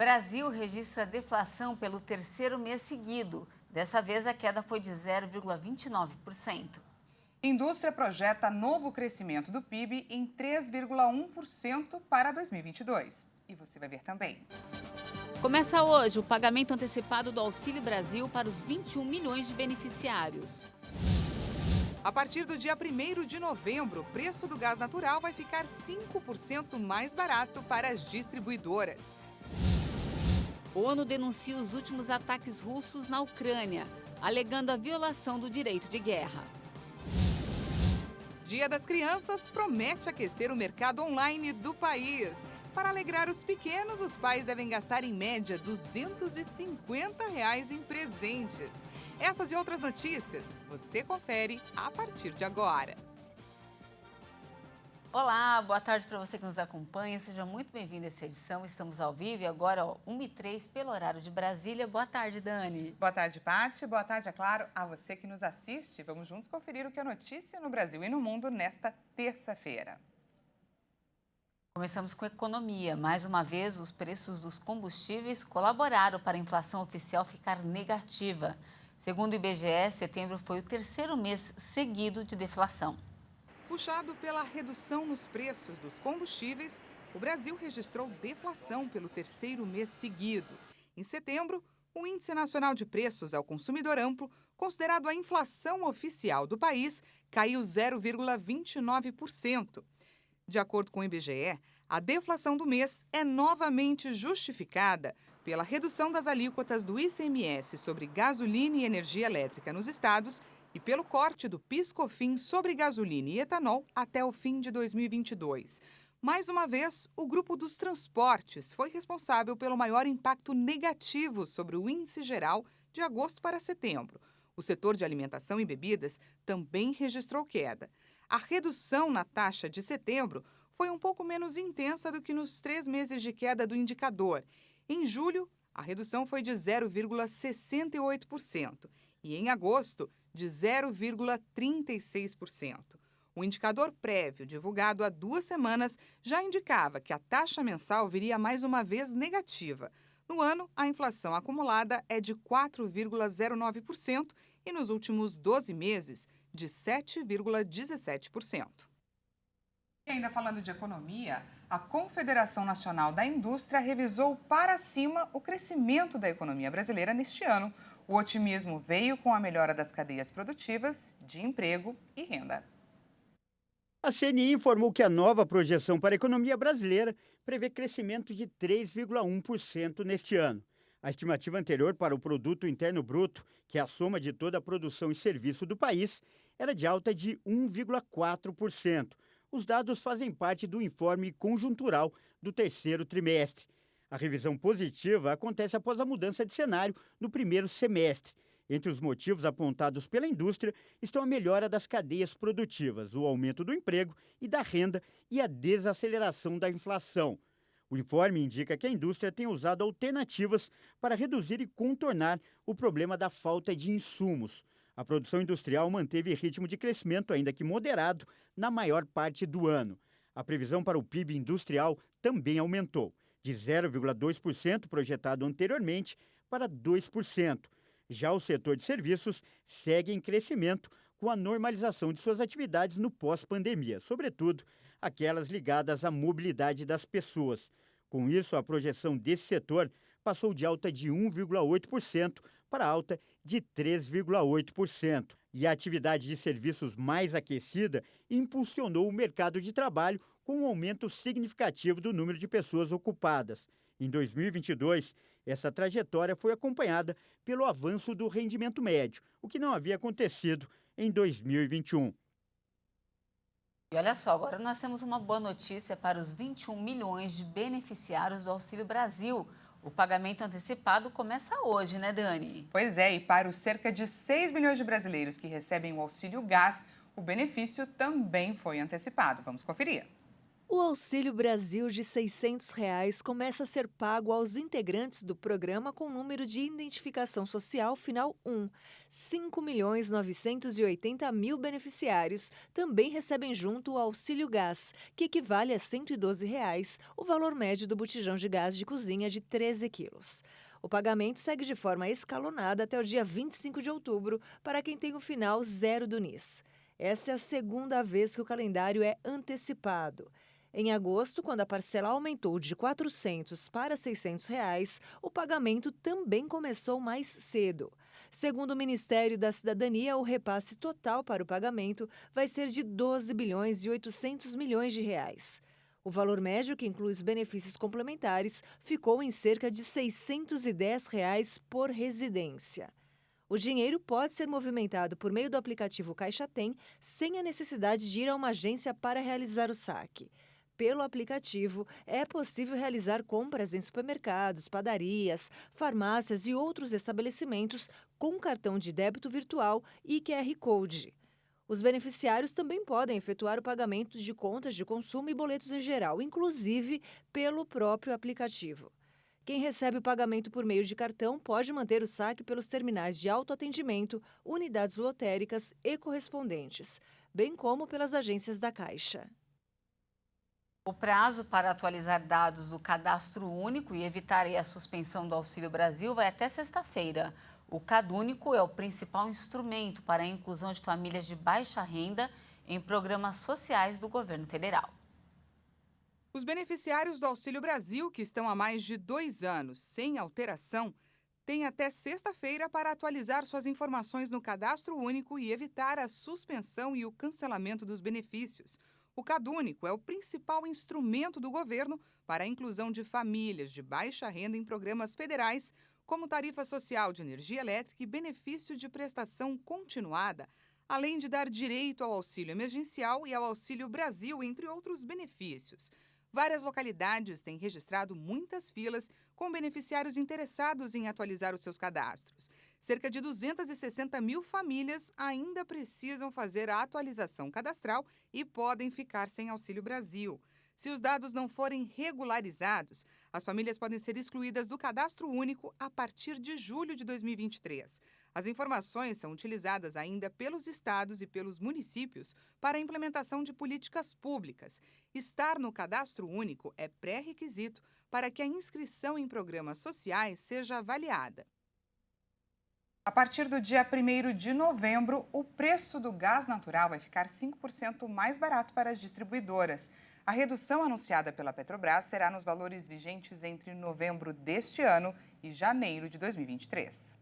Brasil registra deflação pelo terceiro mês seguido. Dessa vez, a queda foi de 0,29%. Indústria projeta novo crescimento do PIB em 3,1% para 2022. E você vai ver também. Começa hoje o pagamento antecipado do Auxílio Brasil para os 21 milhões de beneficiários. A partir do dia 1º de novembro, o preço do gás natural vai ficar 5% mais barato para as distribuidoras. ONU denuncia os últimos ataques russos na Ucrânia, alegando a violação do direito de guerra. Dia das Crianças promete aquecer o mercado online do país. Para alegrar os pequenos, os pais devem gastar em média R$ 250 em presentes. Essas e outras notícias você confere a partir de agora. Olá, boa tarde para você que nos acompanha. Seja muito bem-vindo a essa edição. Estamos ao vivo e agora, 1h03 pelo horário de Brasília. Boa tarde, Dani. Boa tarde, Paty. Boa tarde, é claro, a você que nos assiste. Vamos juntos conferir o que é notícia no Brasil e no mundo nesta terça-feira. Começamos com a economia. Mais uma vez, os preços dos combustíveis colaboraram para a inflação oficial ficar negativa. Segundo o IBGE, setembro foi o terceiro mês seguido de deflação. Puxado pela redução nos preços dos combustíveis, o Brasil registrou deflação pelo terceiro mês seguido. Em setembro, o Índice Nacional de Preços ao Consumidor Amplo, considerado a inflação oficial do país, caiu 0,29%. De acordo com o IBGE, a deflação do mês é novamente justificada pela redução das alíquotas do ICMS sobre gasolina e energia elétrica nos estados e pelo corte do PIS/COFINS sobre gasolina e etanol até o fim de 2022. Mais uma vez, o grupo dos transportes foi responsável pelo maior impacto negativo sobre o índice geral de agosto para setembro. O setor de alimentação e bebidas também registrou queda. A redução na taxa de setembro foi um pouco menos intensa do que nos 3 meses de queda do indicador. Em julho, a redução foi de 0,68% e em agosto, de 0,36%. O indicador prévio, divulgado há 2 semanas, já indicava que a taxa mensal viria mais uma vez negativa. No ano, a inflação acumulada é de 4,09% e nos últimos 12 meses, de 7,17%. E ainda falando de economia, a Confederação Nacional da Indústria revisou para cima o crescimento da economia brasileira neste ano. O otimismo veio com a melhora das cadeias produtivas, de emprego e renda. A CNI informou que a nova projeção para a economia brasileira prevê crescimento de 3,1% neste ano. A estimativa anterior para o Produto Interno Bruto, que é a soma de toda a produção e serviço do país, era de alta de 1,4%. Os dados fazem parte do informe conjuntural do terceiro trimestre. A revisão positiva acontece após a mudança de cenário no primeiro semestre. Entre os motivos apontados pela indústria estão a melhora das cadeias produtivas, o aumento do emprego e da renda e a desaceleração da inflação. O informe indica que a indústria tem usado alternativas para reduzir e contornar o problema da falta de insumos. A produção industrial manteve ritmo de crescimento, ainda que moderado, na maior parte do ano. A previsão para o PIB industrial também aumentou, de 0,2% projetado anteriormente para 2%. Já o setor de serviços segue em crescimento com a normalização de suas atividades no pós-pandemia, sobretudo aquelas ligadas à mobilidade das pessoas. Com isso, a projeção desse setor passou de alta de 1,8% para alta de 3,8%. E a atividade de serviços mais aquecida impulsionou o mercado de trabalho com um aumento significativo do número de pessoas ocupadas. Em 2022, essa trajetória foi acompanhada pelo avanço do rendimento médio, o que não havia acontecido em 2021. E olha só, agora nós temos uma boa notícia para os 21 milhões de beneficiários do Auxílio Brasil. O pagamento antecipado começa hoje, né, Dani? Pois é, e para os cerca de 6 milhões de brasileiros que recebem o auxílio gás, o benefício também foi antecipado. Vamos conferir. O Auxílio Brasil de R$ 600 começa a ser pago aos integrantes do programa com número de identificação social final 1. 5.980.000 beneficiários também recebem junto o Auxílio Gás, que equivale a R$ 112, o valor médio do botijão de gás de cozinha de 13 quilos. O pagamento segue de forma escalonada até o dia 25 de outubro para quem tem o final 0 do NIS. Essa é a segunda vez que o calendário é antecipado. Em agosto, quando a parcela aumentou de R$ 400 para R$ 600, o pagamento também começou mais cedo. Segundo o Ministério da Cidadania, o repasse total para o pagamento vai ser de 12 bilhões e 800 milhões de reais. O valor médio, que inclui os benefícios complementares, ficou em cerca de R$ 610 por residência. O dinheiro pode ser movimentado por meio do aplicativo Caixa Tem, sem a necessidade de ir a uma agência para realizar o saque. Pelo aplicativo, é possível realizar compras em supermercados, padarias, farmácias e outros estabelecimentos com cartão de débito virtual e QR Code. Os beneficiários também podem efetuar o pagamento de contas de consumo e boletos em geral, inclusive pelo próprio aplicativo. Quem recebe o pagamento por meio de cartão pode manter o saque pelos terminais de autoatendimento, unidades lotéricas e correspondentes, bem como pelas agências da Caixa. O prazo para atualizar dados do Cadastro Único e evitar a suspensão do Auxílio Brasil vai até sexta-feira. O CadÚnico é o principal instrumento para a inclusão de famílias de baixa renda em programas sociais do governo federal. Os beneficiários do Auxílio Brasil, que estão há mais de 2 anos sem alteração, têm até sexta-feira para atualizar suas informações no Cadastro Único e evitar a suspensão e o cancelamento dos benefícios. O CadÚnico é o principal instrumento do governo para a inclusão de famílias de baixa renda em programas federais, como tarifa social de energia elétrica e benefício de prestação continuada, além de dar direito ao auxílio emergencial e ao Auxílio Brasil, entre outros benefícios. Várias localidades têm registrado muitas filas com beneficiários interessados em atualizar os seus cadastros. Cerca de 260.000 famílias ainda precisam fazer a atualização cadastral e podem ficar sem Auxílio Brasil. Se os dados não forem regularizados, as famílias podem ser excluídas do Cadastro Único a partir de julho de 2023. As informações são utilizadas ainda pelos estados e pelos municípios para a implementação de políticas públicas. Estar no Cadastro Único é pré-requisito para que a inscrição em programas sociais seja avaliada. A partir do dia 1º de novembro, o preço do gás natural vai ficar 5% mais barato para as distribuidoras. A redução anunciada pela Petrobras será nos valores vigentes entre novembro deste ano e janeiro de 2023.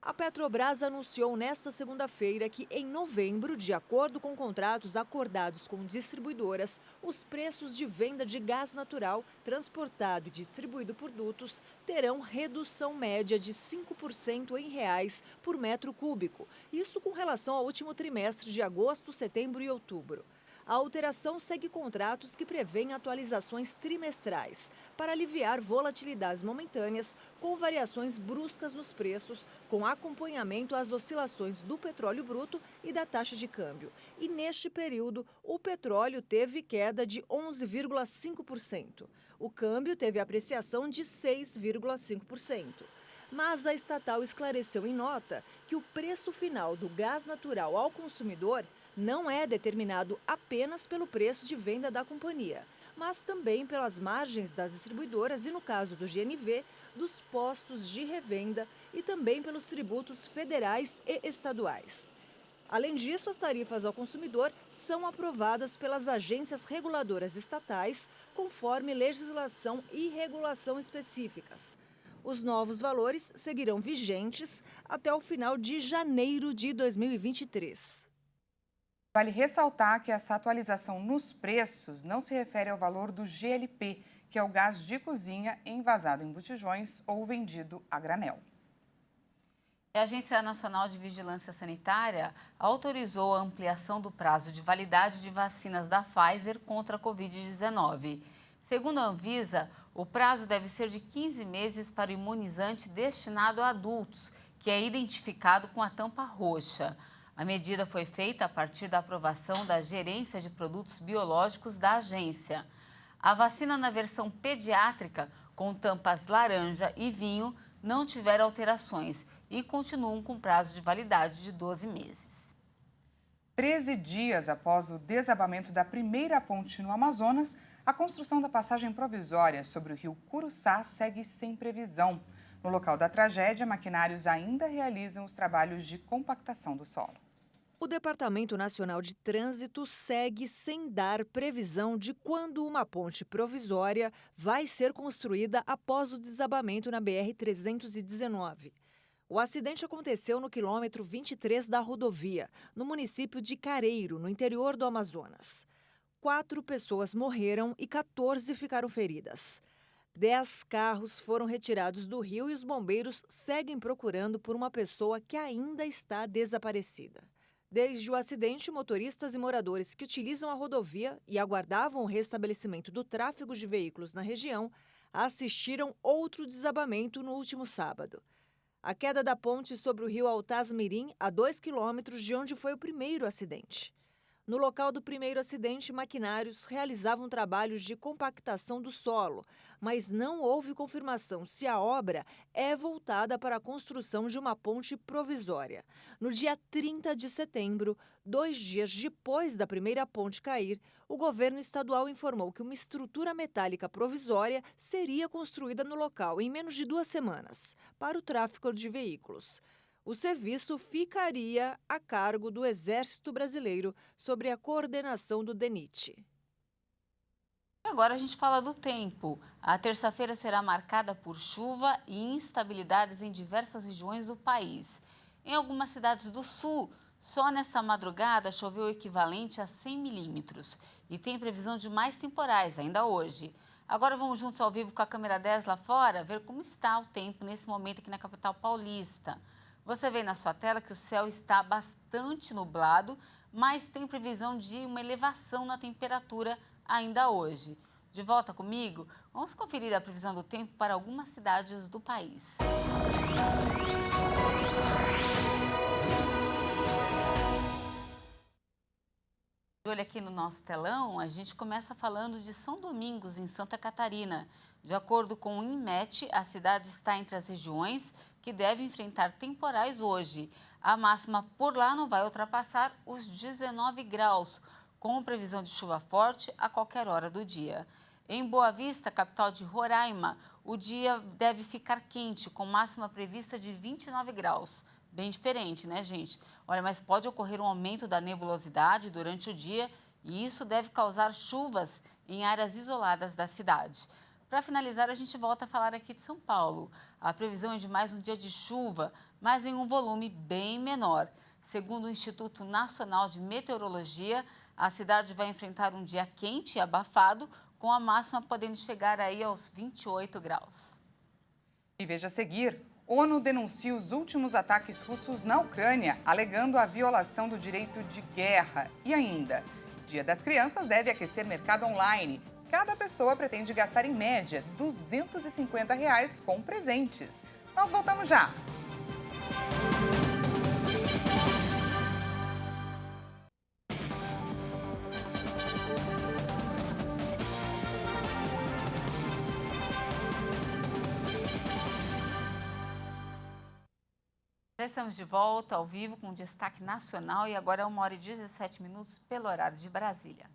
A Petrobras anunciou nesta segunda-feira que, em novembro, de acordo com contratos acordados com distribuidoras, os preços de venda de gás natural transportado e distribuído por dutos terão redução média de 5% em reais por metro cúbico. Isso com relação ao último trimestre de agosto, setembro e outubro. A alteração segue contratos que prevêem atualizações trimestrais para aliviar volatilidades momentâneas com variações bruscas nos preços, com acompanhamento às oscilações do petróleo bruto e da taxa de câmbio. E neste período, o petróleo teve queda de 11,5%. O câmbio teve apreciação de 6,5%. Mas a estatal esclareceu em nota que o preço final do gás natural ao consumidor não é determinado apenas pelo preço de venda da companhia, mas também pelas margens das distribuidoras e, no caso do GNV, dos postos de revenda e também pelos tributos federais e estaduais. Além disso, as tarifas ao consumidor são aprovadas pelas agências reguladoras estatais, conforme legislação e regulação específicas. Os novos valores seguirão vigentes até o final de janeiro de 2023. Vale ressaltar que essa atualização nos preços não se refere ao valor do GLP, que é o gás de cozinha envasado em botijões ou vendido a granel. A Agência Nacional de Vigilância Sanitária autorizou a ampliação do prazo de validade de vacinas da Pfizer contra a Covid-19. Segundo a Anvisa, o prazo deve ser de 15 meses para o imunizante destinado a adultos, que é identificado com a tampa roxa. A medida foi feita a partir da aprovação da Gerência de Produtos Biológicos da agência. A vacina na versão pediátrica, com tampas laranja e vinho, não tiveram alterações e continuam com prazo de validade de 12 meses. 13 dias após o desabamento da primeira ponte no Amazonas, a construção da passagem provisória sobre o rio Curuçá segue sem previsão. No local da tragédia, maquinários ainda realizam os trabalhos de compactação do solo. O Departamento Nacional de Trânsito segue sem dar previsão de quando uma ponte provisória vai ser construída após o desabamento na BR-319. O acidente aconteceu no quilômetro 23 da rodovia, no município de Careiro, no interior do Amazonas. 4 pessoas morreram e 14 ficaram feridas. 10 carros foram retirados do rio e os bombeiros seguem procurando por uma pessoa que ainda está desaparecida. Desde o acidente, motoristas e moradores que utilizam a rodovia e aguardavam o restabelecimento do tráfego de veículos na região assistiram outro desabamento no último sábado. A queda da ponte sobre o rio Altaz-Mirim, a 2 quilômetros de onde foi o primeiro acidente. No local do primeiro acidente, maquinários realizavam trabalhos de compactação do solo, mas não houve confirmação se a obra é voltada para a construção de uma ponte provisória. No dia 30 de setembro, 2 dias depois da primeira ponte cair, o governo estadual informou que uma estrutura metálica provisória seria construída no local em menos de 2 semanas, para o tráfego de veículos. O serviço ficaria a cargo do Exército Brasileiro, sobre a coordenação do DENIT. Agora a gente fala do tempo. A terça-feira será marcada por chuva e instabilidades em diversas regiões do país. Em algumas cidades do sul, só nessa madrugada choveu o equivalente a 100 milímetros. E tem previsão de mais temporais ainda hoje. Agora vamos juntos ao vivo com a câmera 10 lá fora, ver como está o tempo nesse momento aqui na capital paulista. Você vê na sua tela que o céu está bastante nublado, mas tem previsão de uma elevação na temperatura ainda hoje. De volta comigo, vamos conferir a previsão do tempo para algumas cidades do país. Olha aqui no nosso telão, a gente começa falando de São Domingos, em Santa Catarina. De acordo com o INMET, a cidade está entre as regiões que devem enfrentar temporais hoje. A máxima por lá não vai ultrapassar os 19 graus, com previsão de chuva forte a qualquer hora do dia. Em Boa Vista, capital de Roraima, o dia deve ficar quente, com máxima prevista de 29 graus. Bem diferente, né, gente? Olha, mas pode ocorrer um aumento da nebulosidade durante o dia e isso deve causar chuvas em áreas isoladas da cidade. Para finalizar, a gente volta a falar aqui de São Paulo. A previsão é de mais um dia de chuva, mas em um volume bem menor. Segundo o Instituto Nacional de Meteorologia, a cidade vai enfrentar um dia quente e abafado, com a máxima podendo chegar aí aos 28 graus. E veja a seguir, ONU denuncia os últimos ataques russos na Ucrânia, alegando a violação do direito de guerra. E ainda, Dia das Crianças deve aquecer mercado online. Cada pessoa pretende gastar, em média, R$ 250 com presentes. Nós voltamos já! Já estamos de volta ao vivo com destaque nacional e agora é 1h17 pelo horário de Brasília.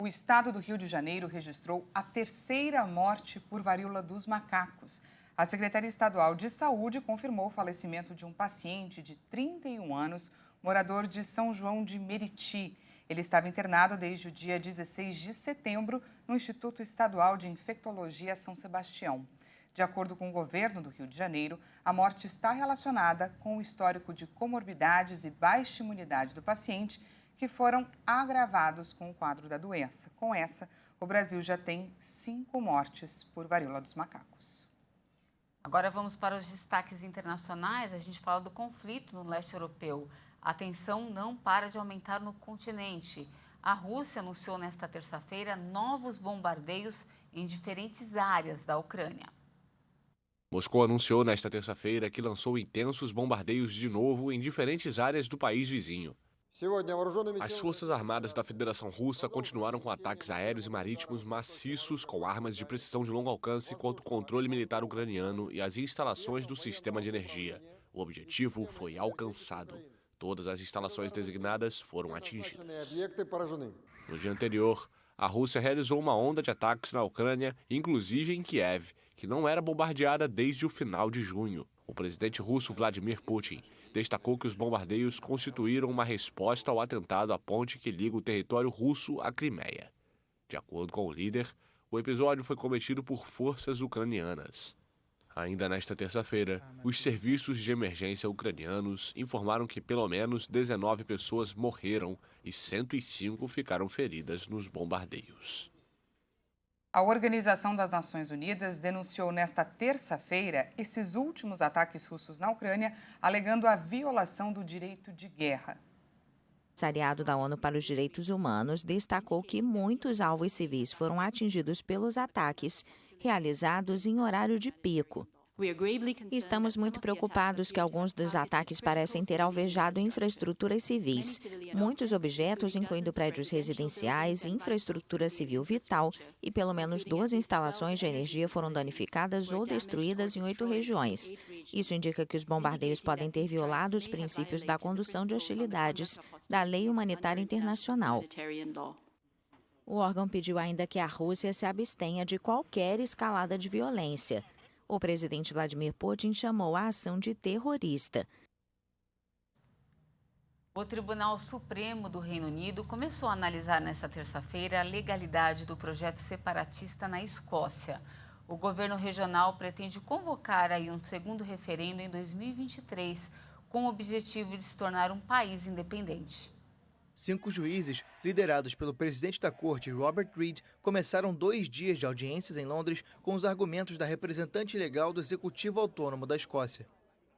O estado do Rio de Janeiro registrou a 3ª morte por varíola dos macacos. A Secretaria Estadual de Saúde confirmou o falecimento de um paciente de 31 anos, morador de São João de Meriti. Ele estava internado desde o dia 16 de setembro no Instituto Estadual de Infectologia São Sebastião. De acordo com o governo do Rio de Janeiro, a morte está relacionada com o histórico de comorbidades e baixa imunidade do paciente, que foram agravados com o quadro da doença. Com essa, o Brasil já tem 5 mortes por varíola dos macacos. Agora vamos para os destaques internacionais. A gente fala do conflito no leste europeu. A tensão não para de aumentar no continente. A Rússia anunciou nesta terça-feira novos bombardeios em diferentes áreas da Ucrânia. Moscou anunciou nesta terça-feira que lançou intensos bombardeios de novo em diferentes áreas do país vizinho. As Forças Armadas da Federação Russa continuaram com ataques aéreos e marítimos maciços com armas de precisão de longo alcance contra o controle militar ucraniano e as instalações do sistema de energia. O objetivo foi alcançado. Todas as instalações designadas foram atingidas. No dia anterior, a Rússia realizou uma onda de ataques na Ucrânia, inclusive em Kiev, que não era bombardeada desde o final de junho. O presidente russo Vladimir Putin destacou que os bombardeios constituíram uma resposta ao atentado à ponte que liga o território russo à Crimeia. De acordo com o líder, o episódio foi cometido por forças ucranianas. Ainda nesta terça-feira, os serviços de emergência ucranianos informaram que pelo menos 19 pessoas morreram e 105 ficaram feridas nos bombardeios. A Organização das Nações Unidas denunciou nesta terça-feira esses últimos ataques russos na Ucrânia, alegando a violação do direito de guerra. O Comissariado da ONU para os Direitos Humanos destacou que muitos alvos civis foram atingidos pelos ataques realizados em horário de pico. Estamos muito preocupados que alguns dos ataques parecem ter alvejado infraestruturas civis. Muitos objetos, incluindo prédios residenciais, infraestrutura civil vital e pelo menos 12 instalações de energia foram danificadas ou destruídas em 8 regiões. Isso indica que os bombardeios podem ter violado os princípios da condução de hostilidades da lei humanitária internacional. O órgão pediu ainda que a Rússia se abstenha de qualquer escalada de violência. O presidente Vladimir Putin chamou a ação de terrorista. O Tribunal Supremo do Reino Unido começou a analisar nesta terça-feira a legalidade do projeto separatista na Escócia. O governo regional pretende convocar aí um segundo referendo em 2023, com o objetivo de se tornar um país independente. 5 juízes, liderados pelo presidente da corte, Robert Reid, começaram 2 dias de audiências em Londres com os argumentos da representante legal do Executivo Autônomo da Escócia.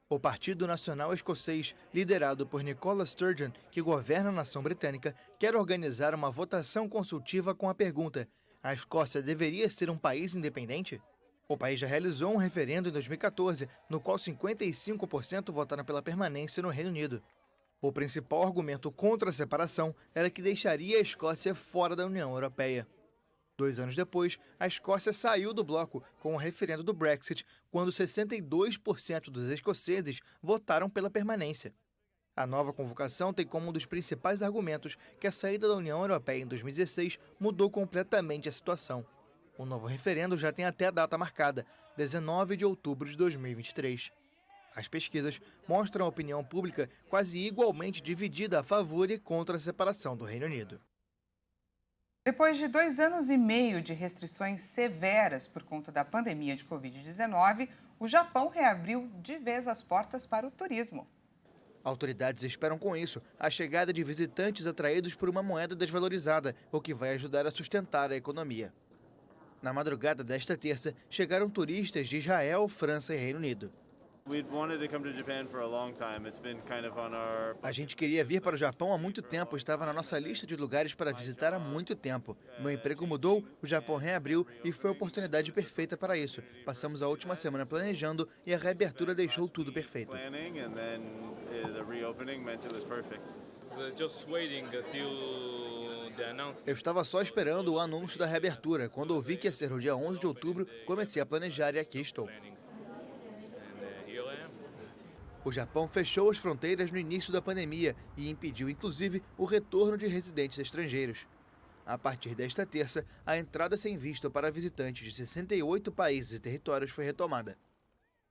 O Partido Nacional Escocês, liderado por Nicola Sturgeon, que governa a nação britânica, quer organizar uma votação consultiva com a pergunta: a Escócia deveria ser um país independente? O país já realizou um referendo em 2014, no qual 55% votaram pela permanência no Reino Unido. O principal argumento contra a separação era que deixaria a Escócia fora da União Europeia. 2 anos depois, a Escócia saiu do bloco com o referendo do Brexit, quando 62% dos escoceses votaram pela permanência. A nova convocação tem como um dos principais argumentos que a saída da União Europeia em 2016 mudou completamente a situação. O novo referendo já tem até a data marcada, 19 de outubro de 2023. As pesquisas mostram a opinião pública quase igualmente dividida a favor e contra a separação do Reino Unido. Depois de 2 anos e meio de restrições severas por conta da pandemia de Covid-19, o Japão reabriu de vez as portas para o turismo. Autoridades esperam com isso a chegada de visitantes atraídos por uma moeda desvalorizada, o que vai ajudar a sustentar a economia. Na madrugada desta terça, chegaram turistas de Israel, França e Reino Unido. A gente queria vir para o Japão há muito tempo, estava na nossa lista de lugares para visitar há muito tempo. Meu emprego mudou, o Japão reabriu e foi a oportunidade perfeita para isso. Passamos a última semana planejando e a reabertura deixou tudo perfeito. Eu estava só esperando o anúncio da reabertura. Quando ouvi que ia ser no dia 11 de outubro, comecei a planejar e aqui estou. O Japão fechou as fronteiras no início da pandemia e impediu, inclusive, o retorno de residentes estrangeiros. A partir desta terça, a entrada sem visto para visitantes de 68 países e territórios foi retomada.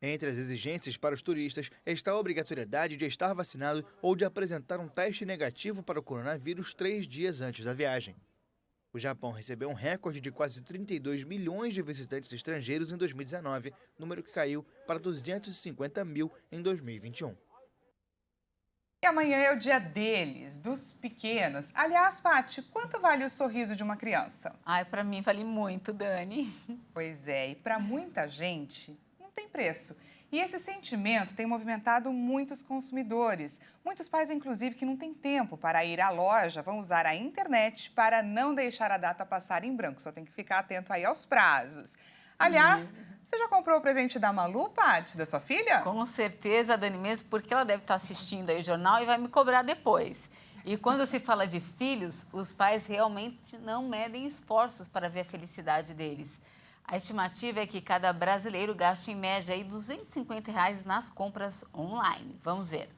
Entre as exigências para os turistas está a obrigatoriedade de estar vacinado ou de apresentar um teste negativo para o coronavírus 3 dias antes da viagem. O Japão recebeu um recorde de quase 32 milhões de visitantes estrangeiros em 2019, número que caiu para 250 mil em 2021. E amanhã é o dia deles, dos pequenos. Aliás, Paty, quanto vale o sorriso de uma criança? Ai, para mim vale muito, Dani. Pois é, e para muita gente não tem preço. E esse sentimento tem movimentado muitos consumidores. Muitos pais, inclusive, que não têm tempo para ir à loja, vão usar a internet para não deixar a data passar em branco. Só tem que ficar atento aí aos prazos. Aliás, você já comprou o presente da Malu, Paty, da sua filha? Com certeza, Dani, mesmo porque ela deve estar assistindo aí o jornal e vai me cobrar depois. E quando se fala de filhos, os pais realmente não medem esforços para ver a felicidade deles. A estimativa é que cada brasileiro gaste em média aí R$ 250 nas compras online. Vamos ver.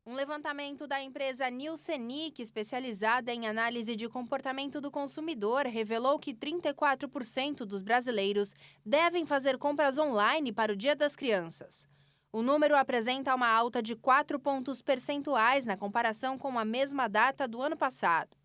Um levantamento da empresa Nielsen, especializada em análise de comportamento do consumidor, revelou que 34% dos brasileiros devem fazer compras online para o Dia das Crianças. O número apresenta uma alta de 4 pontos percentuais na comparação com a mesma data do ano passado.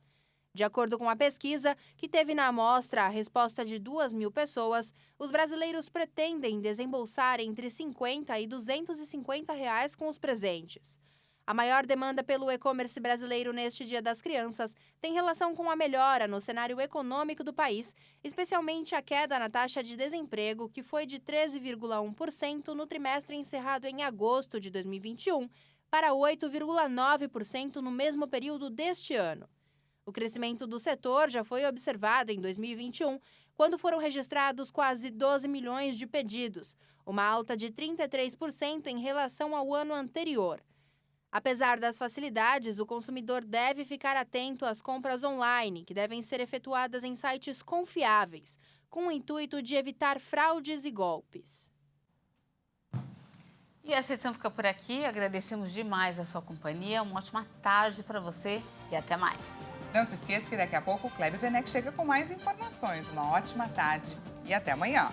De acordo com a pesquisa, que teve na amostra a resposta de 2.000 pessoas, os brasileiros pretendem desembolsar entre R$ 50 e R$ 250 com os presentes. A maior demanda pelo e-commerce brasileiro neste Dia das Crianças tem relação com a melhora no cenário econômico do país, especialmente a queda na taxa de desemprego, que foi de 13,1% no trimestre encerrado em agosto de 2021, para 8,9% no mesmo período deste ano. O crescimento do setor já foi observado em 2021, quando foram registrados quase 12 milhões de pedidos, uma alta de 33% em relação ao ano anterior. Apesar das facilidades, o consumidor deve ficar atento às compras online, que devem ser efetuadas em sites confiáveis, com o intuito de evitar fraudes e golpes. E essa edição fica por aqui. Agradecemos demais a sua companhia. Uma ótima tarde para você e até mais. Não se esqueça que daqui a pouco o Cléber Werneck chega com mais informações. Uma ótima tarde e até amanhã.